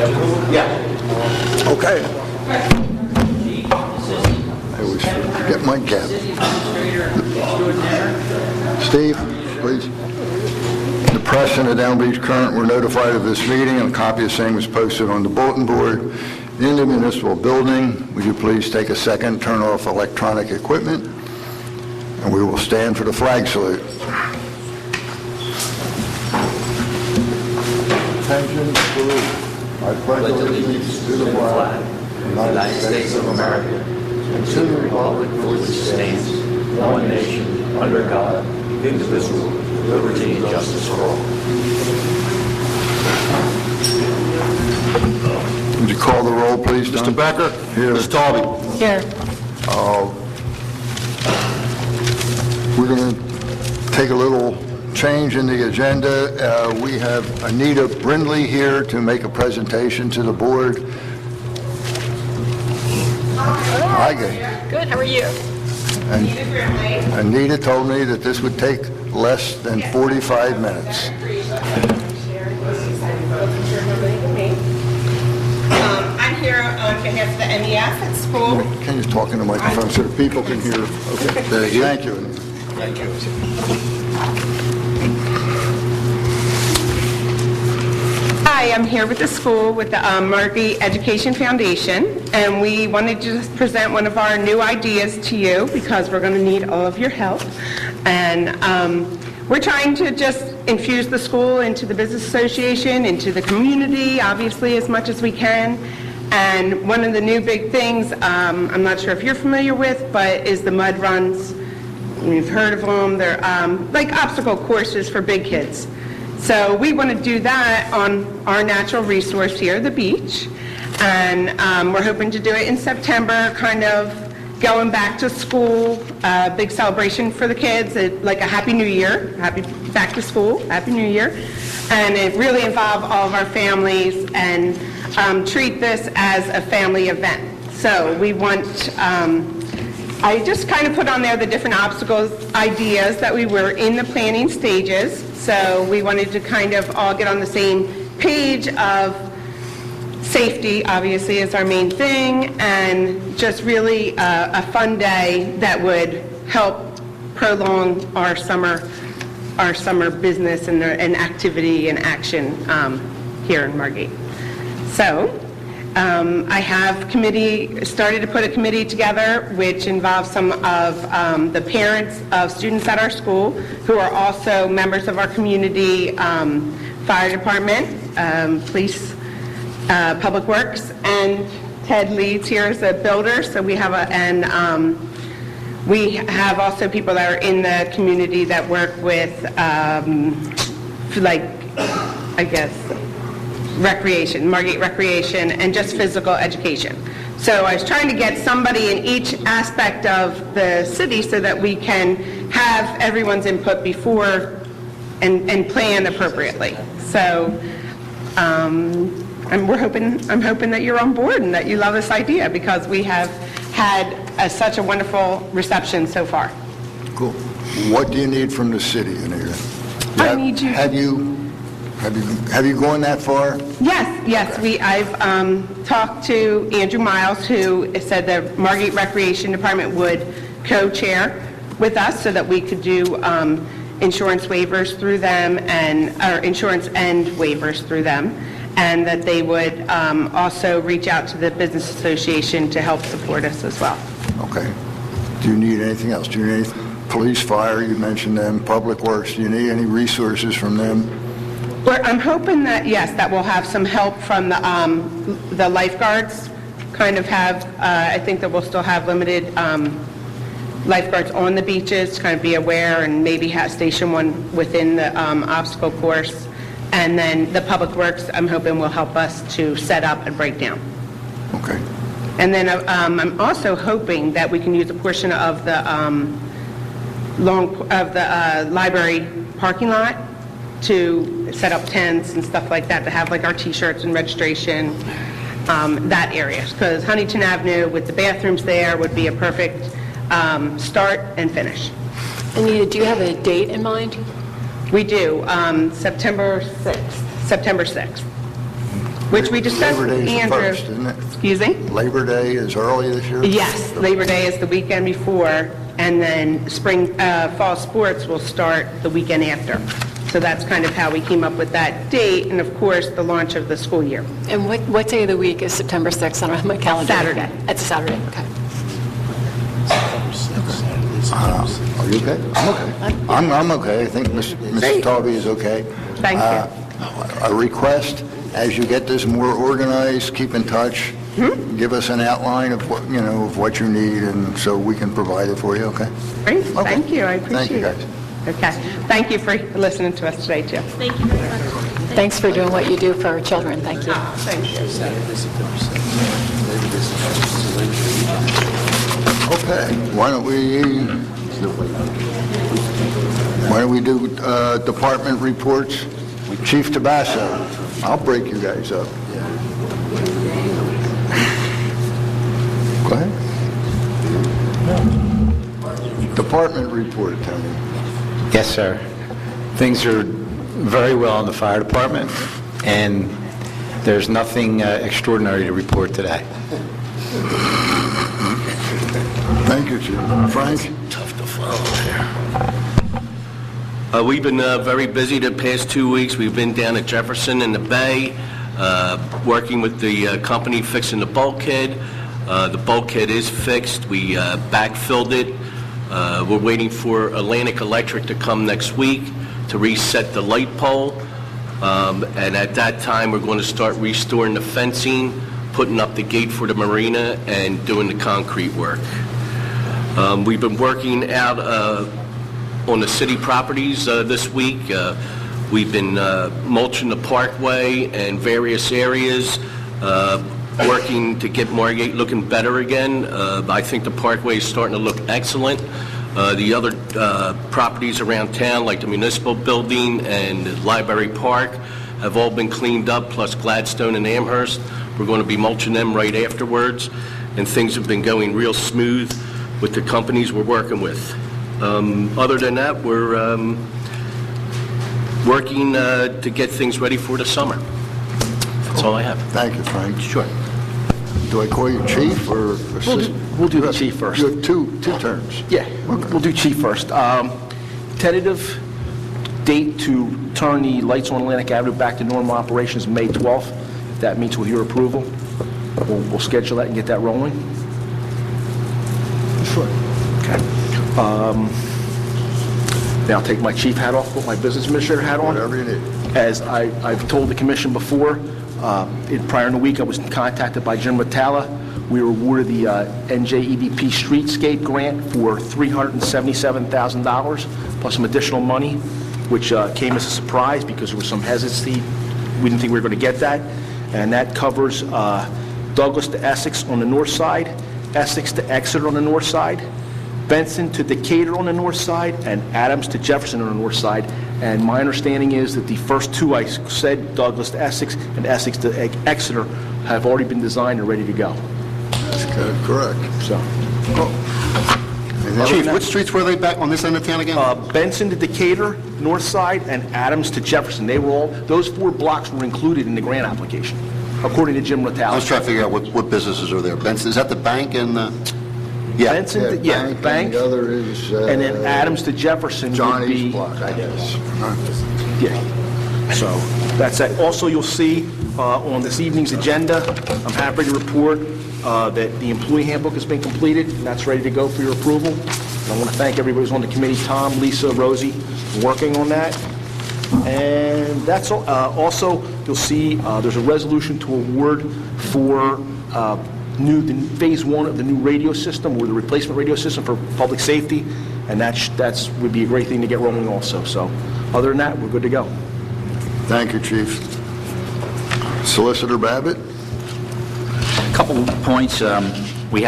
Okay. I always get my gap. Steve, please. The press and the Down Beach Current were notified of this meeting, and a copy of same was posted on the bulletin board in the municipal building. Would you please take a second, turn off electronic equipment, and we will stand for the flag salute. Attention, salute. I pledge allegiance to the flag of the United States of America and to the republic for which it stands, one nation, under God, indivisible, with liberty and justice for all. Would you call the roll, please, Don? Mr. Becker? Here. Ms. Talby? Here. We're going to take a little change in the agenda. We have Anita Brindley here to make a presentation to the board. Hi, Gay. Good, how are you? Anita Brindley. Anita told me that this would take less than 45 minutes. I'm here on behalf of the MEF at school. Can you talk in the microphone so the people can hear? Okay. Thank you. Thank you. Hi, I'm here with the school with the Margate Education Foundation, and we wanted to just present one of our new ideas to you because we're going to need all of your help. And we're trying to just infuse the school into the business association, into the community, obviously, as much as we can. And one of the new big things, I'm not sure if you're familiar with, but is the mud runs. You've heard of them. They're like obstacle courses for big kids. So we want to do that on our natural resource here, the beach. And we're hoping to do it in September, kind of going back to school, big celebration for the kids, like a Happy New Year, happy back to school, Happy New Year. And it really involved all of our families and treat this as a family event. So we want, I just kind of put on there the different obstacles, ideas that we were in the planning stages. So we wanted to kind of all get on the same page of safety, obviously, is our main thing, and just really a fun day that would help prolong our summer business and activity and action here in Margate. So I have started to put a committee together which involves some of the parents of students at our school who are also members of our community fire department, police, public works, and Ted Leeds here is a builder. So we have we have also people that are in the community that work with like, I guess, recreation, Margate Recreation, and just physical education. So I was trying to get somebody in each aspect of the city so that we can have everyone's input before and plan appropriately. So I'm hoping that you're on board and that you love this idea because we have had such a wonderful reception so far. Cool. What do you need from the city, Anita? I need you. Have you gone that far? Yes. I've talked to Andrew Miles, who said the Margate Recreation Department would co-chair with us so that we could do insurance waivers through them or insurance and waivers through them, and that they would also reach out to the Business Association to help support us as well. Okay. Do you need anything else? Do you need police, fire? You mentioned them. Public Works. Do you need any resources from them? I'm hoping that, yes, that we'll have some help from the lifeguards, kind of have, I think that we'll still have limited lifeguards on the beaches to kind of be aware and maybe station one within the obstacle course. And then the Public Works, I'm hoping will help us to set up and break down. Okay. And then I'm also hoping that we can use a portion of the library parking lot to set up tents and stuff like that, to have like our t-shirts and registration, that area. Because Huntington Avenue with the bathrooms there would be a perfect start and finish. Anita, do you have a date in mind? We do, September 6th. which we discussed Labor with Day is the Andrew. first, isn't it? Excuse me? Labor Day is early this year? Yes, Labor Day is the weekend before, and then fall sports will start the weekend after. So that's kind of how we came up with that date, and of course, the launch of the school year. And what day of the week is September 6th? I don't have my calendar. Saturday. It's a Saturday, okay. Are you okay? I'm okay. I'm okay. I think Mrs. Taube is okay. Thank you. A request, as you get this more organized, keep in touch. Give us an outline of what, of what you need, and so we can provide it for you, okay? Great, Okay. thank you, I Thank you, appreciate it. Okay, thank you for listening to us today, too. Thank you very much. Thanks for doing what you do for our children. Thank you. Thank you. Okay, why don't we do department reports? Chief Tabasso, I'll break you guys up. Go ahead. Department report, Tony. Yes, sir. Things are very well in the fire department, and there's nothing extraordinary to report today. Thank you, Chief. Frank? Tough to follow here. We've been very busy the past 2 weeks. We've been down at Jefferson in the Bay, working with the company fixing the bulkhead. The bulkhead is fixed. We backfilled it. We're waiting for Atlantic Electric to come next week to reset the light pole. And at that time, we're going to start restoring the fencing, putting up the gate for the marina, and doing the concrete work. We've been working out on the city properties this week. We've been mulching the parkway and various areas, working to get Margate looking better again. I think the parkway is starting to look excellent. The other properties around town, like the municipal building and the library park, have all been cleaned up, plus Gladstone and Amherst. We're going to be mulching them right afterwards, and things have been going real smooth with the companies we're working with. Other than that, we're working to get things ready for the summer. That's all I have. Thank you, Frank. Sure. Do I call you chief or assistant? We'll do the chief first. You have two terms. Yeah, we'll do chief first. Tentative date to turn the lights on Atlantic Avenue back to normal operations, May 12th. If that meets with your approval, we'll schedule that and get that rolling. Sure. Okay. Now I'll take my chief hat off, put my business administrator hat on. Whatever you need. As I've told the commission before, prior in the week, I was contacted by Jim Ratala. We were awarded the NJEDP Streetscape Grant for $377,000 plus some additional money, which came as a surprise because there was some hesitancy. We didn't think we were going to get that. And that covers Douglas to Essex on the north side, Essex to Exeter on the north side, Benson to Decatur on the north side, and Adams to Jefferson on the north side. And my understanding is that the first two I said, Douglas to Essex and Essex to Exeter, have already been designed and ready to go. That's correct. So, Chief, which streets were they back on this end of town again? Benson to Decatur, north side, and Adams to Jefferson. Those 4 blocks were included in the grant application, according to Jim I was Ratala. trying to figure out what businesses are there. Benson, is that the bank and the... Yeah. Benson, to- and bank, the other is... and then Adams to Jefferson would Johnny's be... block, I guess. Yeah. So, that's it. Also, you'll see on this evening's agenda, I'm happy to report that the employee handbook has been completed, and that's ready to go for your approval. And I want to thank everybody who's on the committee, Tom, Lisa, Rosie, for working on that. And that's all. Also, you'll see there's a resolution to award for the phase 1 of the new radio system, or the replacement radio system for public safety, and that's would be a great thing to get rolling also. So, other than that, we're good to go. Thank you, Chief. Solicitor Babbitt? Couple of points. We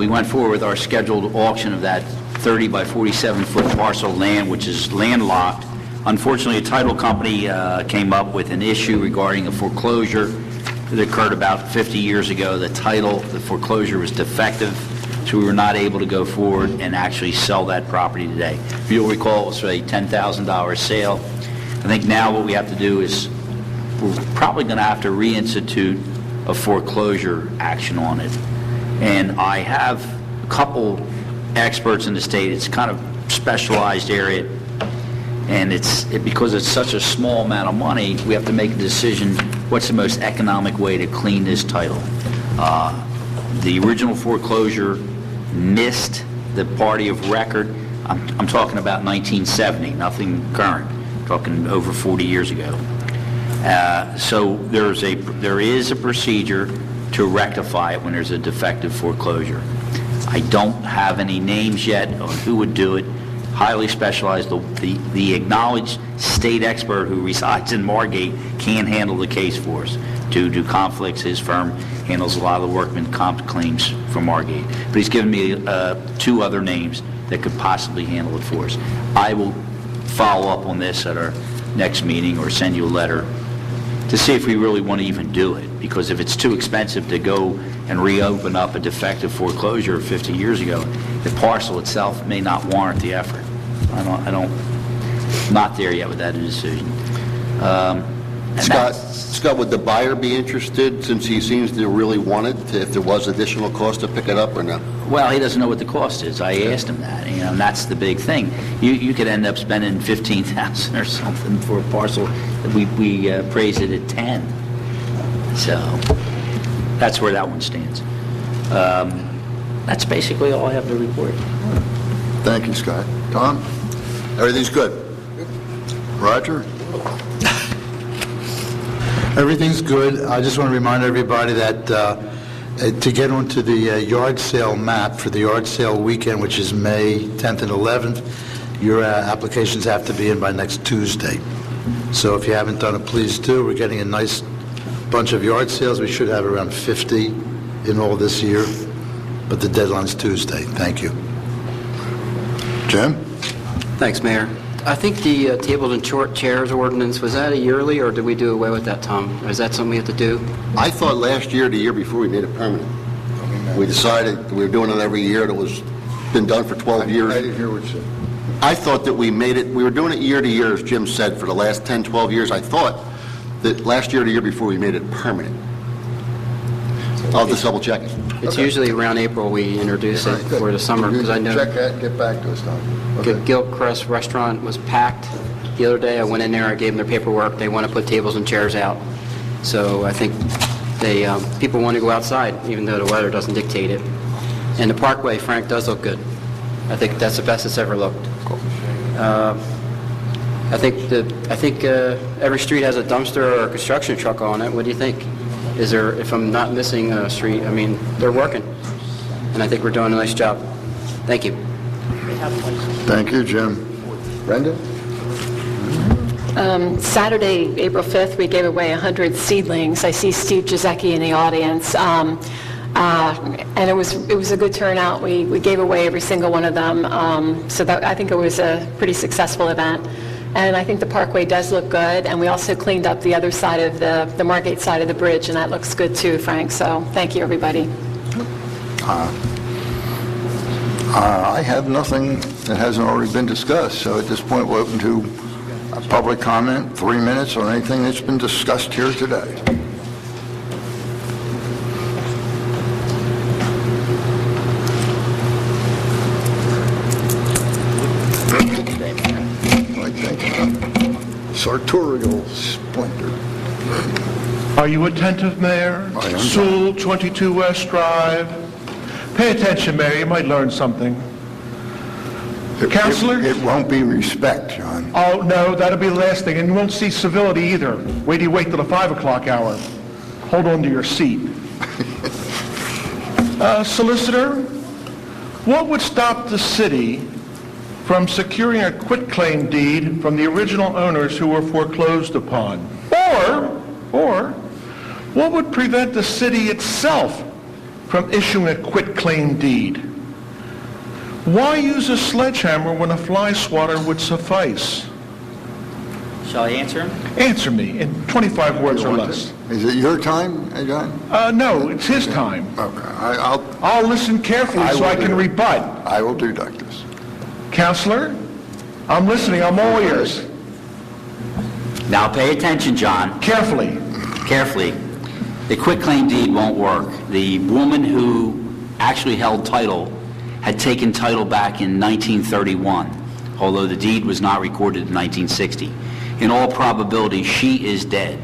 went forward with our scheduled auction of that 30 by 47 foot parcel of land, which is landlocked. Unfortunately, a title company came up with an issue regarding a foreclosure that occurred about 50 years ago. The foreclosure was defective, so we were not able to go forward and actually sell that property today. If you'll recall, it was a $10,000 sale. I think now what we have to do is we're probably going to have to reinstitute a foreclosure action on it. And I have a couple experts in the state. It's kind of specialized area, and because it's such a small amount of money, we have to make a decision what's the most economic way to clean this title. The original foreclosure missed the party of record. I'm talking about 1970, nothing current, talking over 40 years ago. So there is a procedure to rectify it when there's a defective foreclosure. I don't have any names yet on who would do it. Highly specialized. The acknowledged state expert who resides in Margate can handle the case for us due to conflicts. His firm handles a lot of the workman comp claims from Margate. But he's given me 2 other names that could possibly handle it for us. I will follow up on this at our next meeting or send you a letter to see if we really want to even do it. Because if it's too expensive to go and reopen up a defective foreclosure 50 years ago, the parcel itself may not warrant the effort. Not there yet with that decision. Scott, would the buyer be interested, since he seems to really want it, if there was additional cost to pick it up or not? Well, he doesn't know what the cost is. I asked him that, and that's the big thing. You could end up spending $15,000 or something for a parcel that we appraise it at 10. So that's where that one stands. That's basically all I have to report. Thank you, Scott. Tom? Everything's good? Roger? Everything's good. I just want to remind everybody that to get onto the yard sale map for the yard sale weekend, which is May 10th and 11th, your applications have to be in by next Tuesday. So if you haven't done it, please do. We're getting a nice bunch of yard sales. We should have around 50 in all this year, but the deadline's Tuesday. Thank you. Jim? Thanks, Mayor. I think the tables and short chairs ordinance, was that a yearly, or did we do away with that, Tom? Or is that something we have to do? I thought last year, the year before, we made it permanent. We decided that we were doing it every year. It was been done for 12 years. I didn't hear what you said. I thought that we were doing it year to year, as Jim said, for the last 10, 12 years. I thought that last year or the year before, we made it permanent. I'll just double check it. It's usually around April we introduce it for the summer, because I know Check that, get back to us, Tom. Okay. Gilchrist Restaurant was packed the other day. I went in there, I gave them their paperwork. They want to put tables and chairs out. So I think people want to go outside, even though the weather doesn't dictate it. And the Parkway, Frank, does look good. I think that's the best it's ever looked. I think every street has a dumpster or a construction truck on it. What do you think? Is there, if I'm not missing a street, I mean, they're working. And I think we're doing a nice job. Thank you. Thank you, Jim. Brenda? Saturday, April 5th, we gave away 100 seedlings. I see Steve Giesecke in the audience. And it was a good turnout. We gave away every single one of them. So I think it was a pretty successful event. And I think the Parkway does look good, and we also cleaned up the other side of the Margate side of the bridge, and that looks good too, Frank. So thank you, everybody. I have nothing that hasn't already been discussed, so at this point, we're open to a public comment, 3 minutes on anything that's been discussed here today. Sartorial splendor. Are you attentive, Mayor? I am. Sewell, 22 West Drive. Pay attention, Mayor, you might learn something. Counselor? It won't be respect, John. Oh, no, that'll be the last thing, and you won't see civility either. Wait till you wait till the 5 o'clock hour. Hold on to your seat. Solicitor, what would stop the city from securing a quitclaim deed from the original owners who were foreclosed upon? Or what would prevent the city itself from issuing a quitclaim deed? Why use a sledgehammer when a fly swatter would suffice? Shall I answer him? Answer me in 25 words or less. Is it your time, John? No, it's his time. Okay, I'll listen carefully so I can rebut. I will deduct this. Counselor, I'm listening. I'm all ears. Now, pay attention, John. Carefully. Carefully. The quitclaim deed won't work. The woman who actually held title had taken title back in 1931, although the deed was not recorded in 1960. In all probability, she is dead.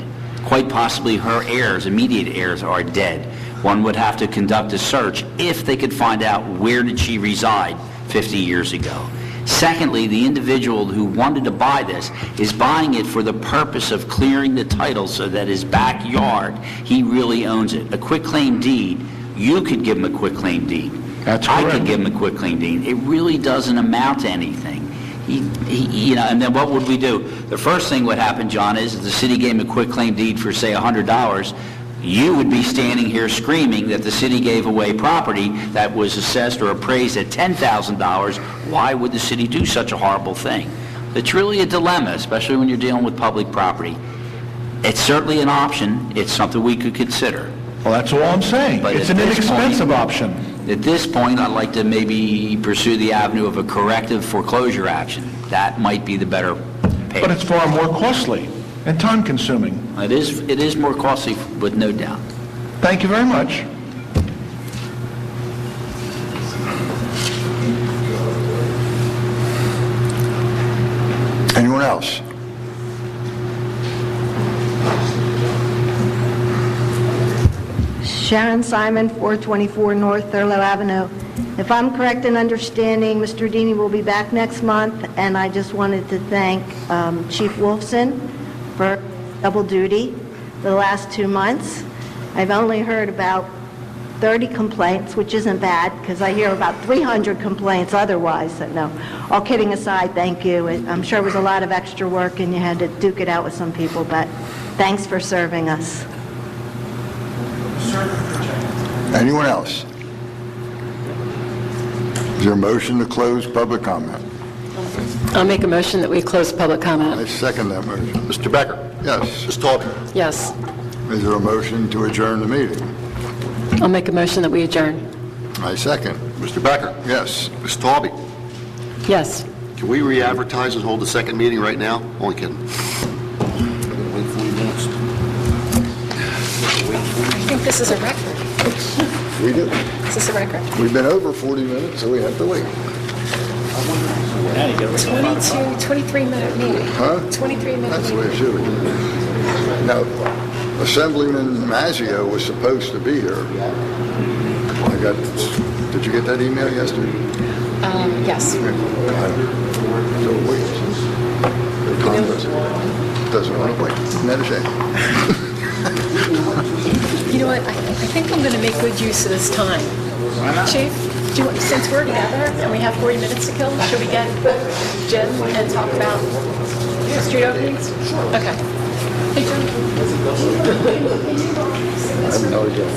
Quite possibly her heirs, immediate heirs, are dead. One would have to conduct a search if they could find out where did she reside 50 years ago. Secondly, the individual who wanted to buy this is buying it for the purpose of clearing the title so that his backyard, he really owns it. A quitclaim deed, you could give him a quitclaim deed. That's I correct. could give him a quitclaim deed. It really doesn't amount to anything. And then what would we do? The first thing would happen, John, is if the city gave him a quitclaim deed for, say, $100, you would be standing here screaming that the city gave away property that was assessed or appraised at $10,000. Why would the city do such a horrible thing? It's really a dilemma, especially when you're dealing with public property. It's certainly an option. It's something we could consider. Well, that's all I'm saying. But It's at an this inexpensive point- option. At this point, I'd like to maybe pursue the avenue of a corrective foreclosure action. That might be the better path. But it's far more costly and time-consuming. It is more costly, with no doubt. Thank you very much. Anyone else? Sharon Simon, 424 North Thurlow Avenue. If I'm correct in understanding, Mr. Deeney will be back next month, and I just wanted to thank Chief Wolfson for double duty the last 2 months. I've only heard about 30 complaints, which isn't bad, because I hear about 300 complaints otherwise. So no, all kidding aside, thank you. I'm sure it was a lot of extra work, and you had to duke it out with some people, but thanks for serving us. Anyone else? Is there a motion to close public comment? I'll make a motion that we close public I comment. second that motion. Mr. Becker? Yes. Ms. Taubman? Yes. Is there a motion to adjourn the meeting? I'll make a motion that we adjourn. I second. Mr. Becker? Yes. Ms. Taubman? Yes. Can we re-advertise and hold the second meeting right now? Only kidding. Wait 40 minutes. I think this is a record. We do. This is a record. We've been over 40 minutes, so we have to wait. 23-minute meeting. Huh? 23-minute That's the way it should be. Now, Assemblyman Mazzio was supposed to be here. Did you get that email yesterday? Yes. So wait. Tom doesn't want to wait. Isn't that a shame? You know what, I think I'm going to make good use of this time. Chief, since we're together and we have 40 minutes to kill, should we get Jim and talk about street openings? Okay. Hey, Jim. I have no idea.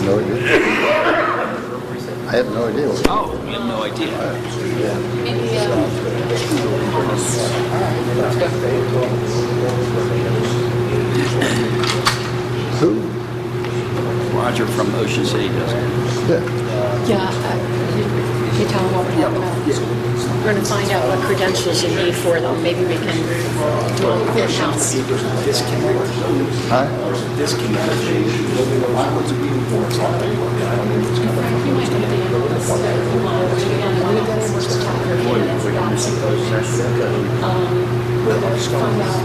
No idea. I have no idea. Oh, you have no idea. Who? Roger from Ocean City does it. Yeah. Yeah, you tell them what we're talking about. We're going to find out what credentials you need for them. Maybe we can do a clear house. Huh? Find out